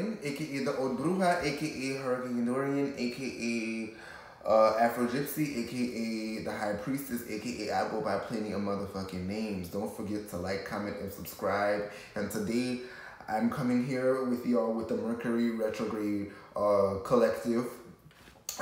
Dragon, aka the HAUTE BRUJA, aka Hurricane Dorian, aka Afrogypsy, aka the High Priestess, aka I go by plenty of motherfucking names. Don't forget to like, comment, and subscribe. And today I'm coming here with y'all with the Mercury Retrograde collective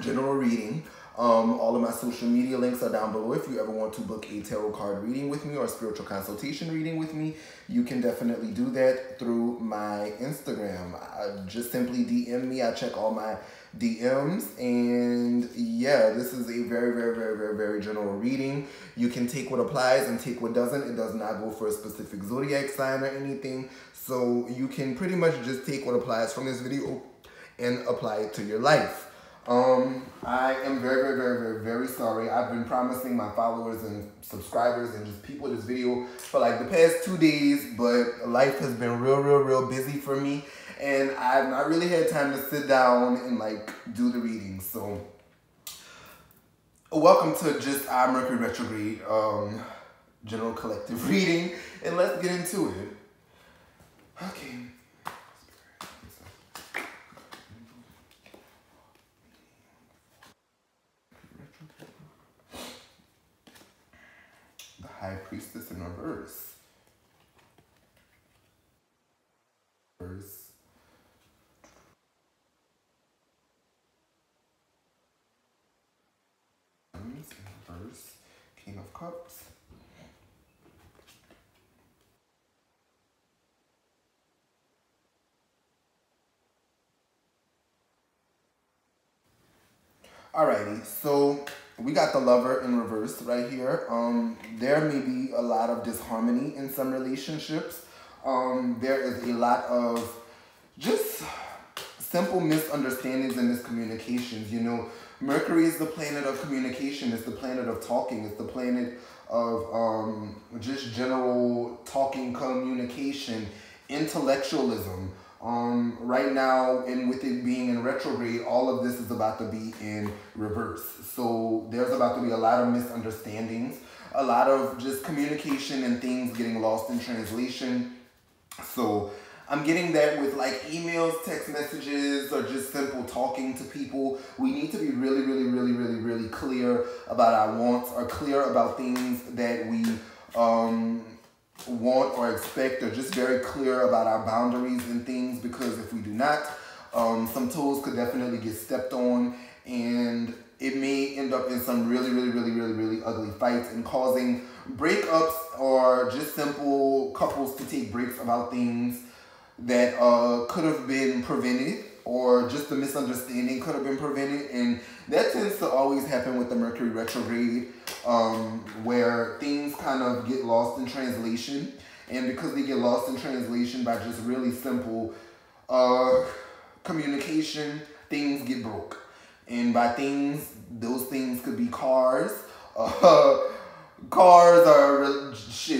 general reading. All of my social media links are down below. If you ever want to book a tarot card reading with me or spiritual consultation reading with me, you can definitely do that through my Instagram. Just simply DM me. I check all my DMs. And yeah, this is a very, very, very, very, very general reading. You can take what applies and take what doesn't. It does not go for a specific zodiac sign or anything. So you can pretty much just take what applies from this video and apply it to your life. I am very, very, very, very, very sorry. I've been promising my followers and subscribers and just people this video for like the past 2 days, but life has been real busy for me, and I've not really had time to sit down and like do the reading. So welcome to just our Mercury Retrograde general collective reading, and let's get into it. Okay. High Priestess in reverse. Reverse. King of Cups. Alrighty, so we got the Lover in reverse right here. There may be a lot of disharmony in some relationships. There is a lot of just simple misunderstandings and miscommunications. You know, Mercury is the planet of communication. It's the planet of talking. It's the planet of just general talking, communication, intellectualism. Right now, and with it being in retrograde, all of this is about to be in reverse. So there's about to be a lot of misunderstandings, a lot of just communication and things getting lost in translation. So I'm getting that with like emails, text messages, or just simple talking to people. We need to be really clear about our wants, or clear about things that we want or expect, or just very clear about our boundaries and things, because if we do not, some toes could definitely get stepped on, and it may end up in some really ugly fights and causing breakups, or just simple couples to take breaks about things that could have been prevented, or just a misunderstanding could have been prevented. And that tends to always happen with the Mercury retrograde, where things kind of get lost in translation. And because they get lost in translation by just really simple communication, things get broke. And by things, those things could be cars, cars or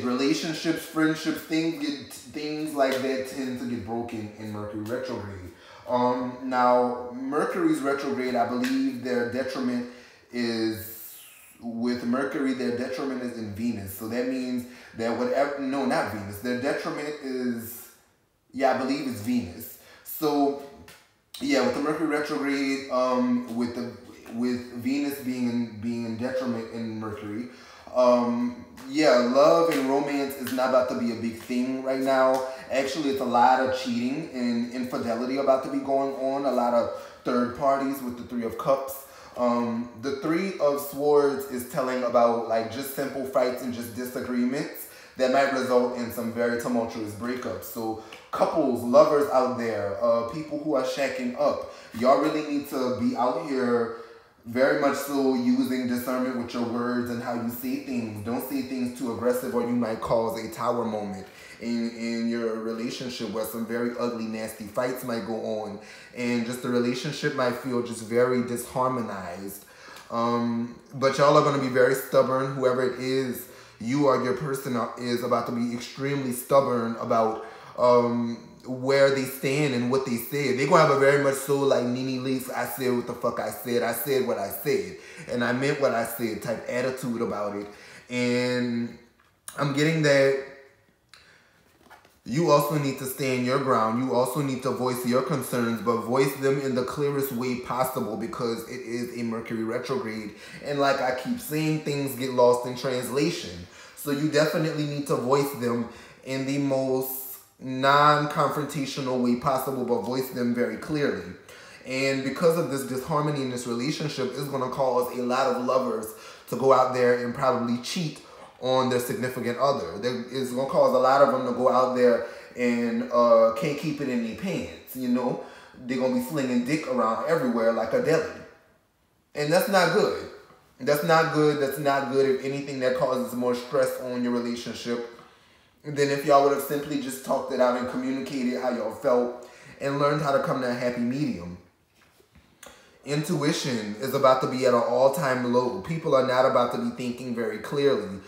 relationships, friendships, things like that tend to get broken in Mercury retrograde. Now Mercury's retrograde, I believe their detriment is with Mercury, their detriment is in Venus. So that means that whatever, no, not Venus. Their detriment is, yeah, I believe it's Venus. So yeah, with the Mercury retrograde, with Venus being in detriment in Mercury, yeah, love and romance is not about to be a big thing right now. Actually, it's a lot of cheating and infidelity about to be going on. A lot of third parties with the Three of Cups. The Three of Swords is telling about like just simple fights and just disagreements that might result in some very tumultuous breakups. So couples, lovers out there, people who are shacking up, y'all really need to be out here very much so using discernment with your words and how you say things. Don't say things too aggressive, or you might cause a tower moment in your relationship where some very ugly, nasty fights might go on, and just the relationship might feel just very disharmonized. But y'all are going to be very stubborn. Whoever it is, you or your person is about to be extremely stubborn about where they stand and what they said. They're going to have a very much so like Nene Leakes, I said what the fuck I said what I said, and I meant what I said type attitude about it. And I'm getting that You also need to stand your ground. You also need to voice your concerns, but voice them in the clearest way possible because it is a Mercury retrograde. And like I keep saying, things get lost in translation. So you definitely need to voice them in the most non-confrontational way possible, but voice them very clearly. And because of this disharmony in this relationship, it's going to cause a lot of lovers to go out there and probably cheat on their significant other. It's going to cause a lot of them to go out there and can't keep it in their pants, you know. They're going to be slinging dick around everywhere like a deli. And that's not good. That's not good. That's not good. If anything, that causes more stress on your relationship than if y'all would have simply just talked it out and communicated how y'all felt and learned how to come to a happy medium. Intuition is about to be at an all-time low. People are not about to be thinking very clearly.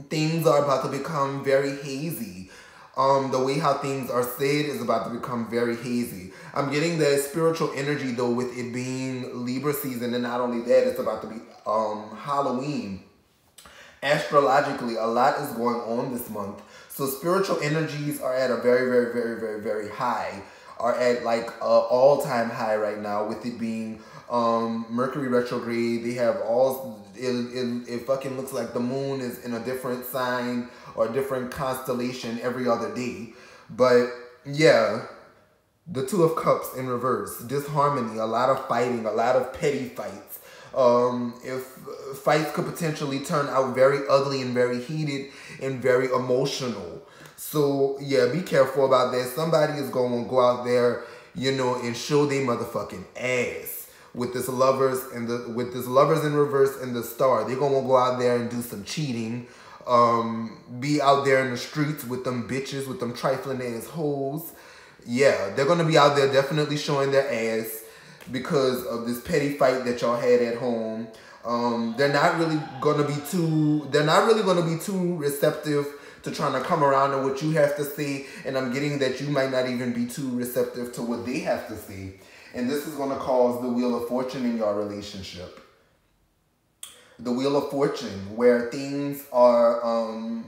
Things are about to become very hazy. The way how things are said is about to become very hazy. I'm getting that spiritual energy, though, with it being Libra season, and not only that, it's about to be Halloween. Astrologically, a lot is going on this month. So spiritual energies are at a very, very, very, very, very high. Are at like an all-time high right now, with it being Mercury retrograde. They have all, it fucking looks like the moon is in a different sign or a different constellation every other day. But yeah, the Two of Cups in reverse, disharmony, a lot of fighting, a lot of petty fights. If fights could potentially turn out very ugly and very heated and very emotional. So yeah, be careful about that. Somebody is going to go out there, you know, and show their motherfucking ass with this lovers and lovers in reverse and the star. They're going to go out there and do some cheating. Be out there in the streets with them bitches, with them trifling ass hoes. Yeah, they're going to be out there definitely showing their ass because of this petty fight that y'all had at home. They're not really going to be too receptive to trying to come around to what you have to say, and I'm getting that you might not even be too receptive to what they have to say. And this is going to cause the Wheel of Fortune in your relationship. The Wheel of Fortune, where things are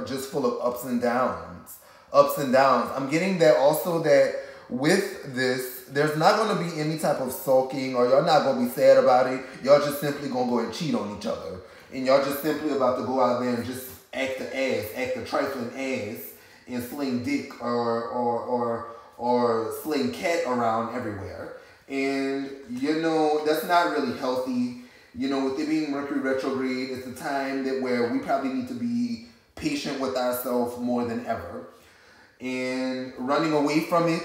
just full of ups and downs. Ups and downs. I'm getting that also that with this, there's not going to be any type of sulking, or y'all not going to be sad about it. Y'all just simply going to go and cheat on each other. And y'all just simply about to go out there and just act the trifling ass, and sling dick or sling cat around everywhere. And, you know, that's not really healthy. You know, with it being Mercury retrograde, it's a time where we probably need to be patient with ourselves more than ever. And running away from it,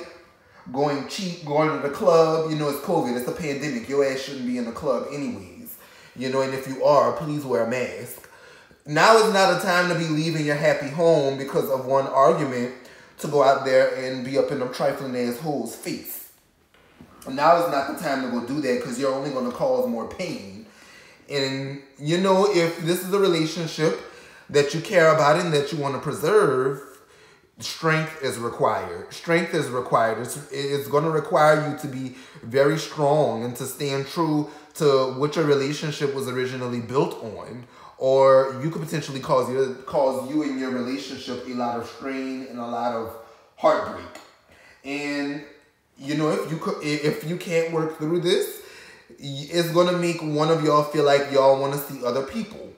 going to the club, you know, it's COVID, it's a pandemic. Your ass shouldn't be in the club anyways. You know, and if you are, please wear a mask. Now is not a time to be leaving your happy home because of one argument to go out there and be up in them trifling ass hoes' face. Now is not the time to go do that because you're only going to cause more pain. And, you know, if this is a relationship that you care about and that you want to preserve, strength is required. Strength is required. It's going to require you to be very strong and to stand true to what your relationship was originally built on, or you could potentially cause you and your relationship a lot of strain and a lot of heartbreak. And you know, if you can't work through this, it's gonna make one of y'all feel like y'all want to see other people.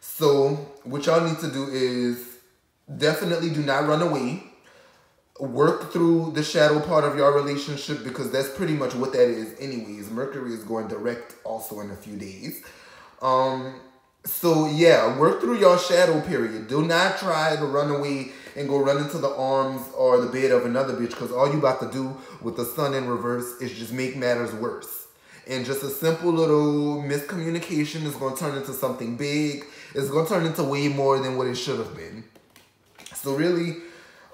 So what y'all need to do is definitely do not run away. Work through the shadow part of your relationship, because that's pretty much what that is anyways. Mercury is going direct also in a few days. So yeah, work through your shadow period. Do not try to run away and go run into the arms or the bed of another bitch, because all you about to do with the sun in reverse is just make matters worse. And just a simple little miscommunication is going to turn into something big. It's going to turn into way more than what it should have been. So really,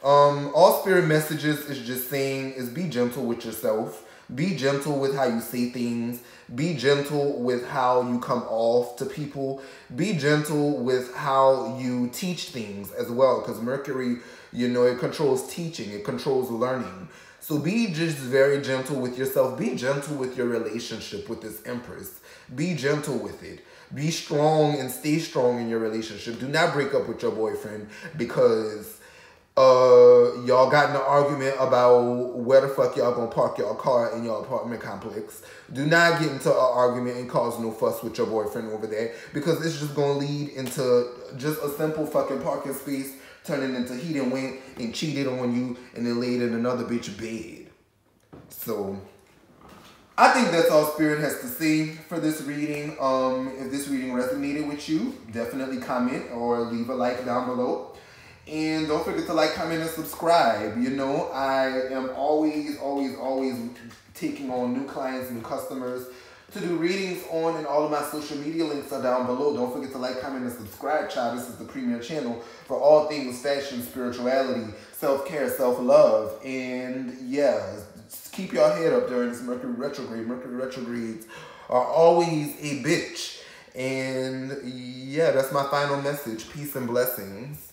all spirit messages is just saying is be gentle with yourself. Be gentle with how you say things. Be gentle with how you come off to people. Be gentle with how you teach things as well, because Mercury, you know, it controls teaching. It controls learning. So be just very gentle with yourself. Be gentle with your relationship with this Empress. Be gentle with it. Be strong and stay strong in your relationship. Do not break up with your boyfriend because y'all got in an argument about where the fuck y'all gonna park your car in your apartment complex. Do not get into an argument and cause no fuss with your boyfriend over there, because it's just gonna lead into just a simple fucking parking space turning into he done went and cheated on you and then laid in another bitch bed. So I think that's all Spirit has to say for this reading. If this reading resonated with you, definitely comment or leave a like down below. And don't forget to like, comment, and subscribe. You know, I am always taking on new clients, new customers to do readings on, and all of my social media links are down below. Don't forget to like, comment, and subscribe, child. This is the premier channel for all things fashion, spirituality, self-care, self-love. And yeah, keep your head up during this Mercury retrograde. Mercury retrogrades are always a bitch. And yeah, that's my final message. Peace and blessings.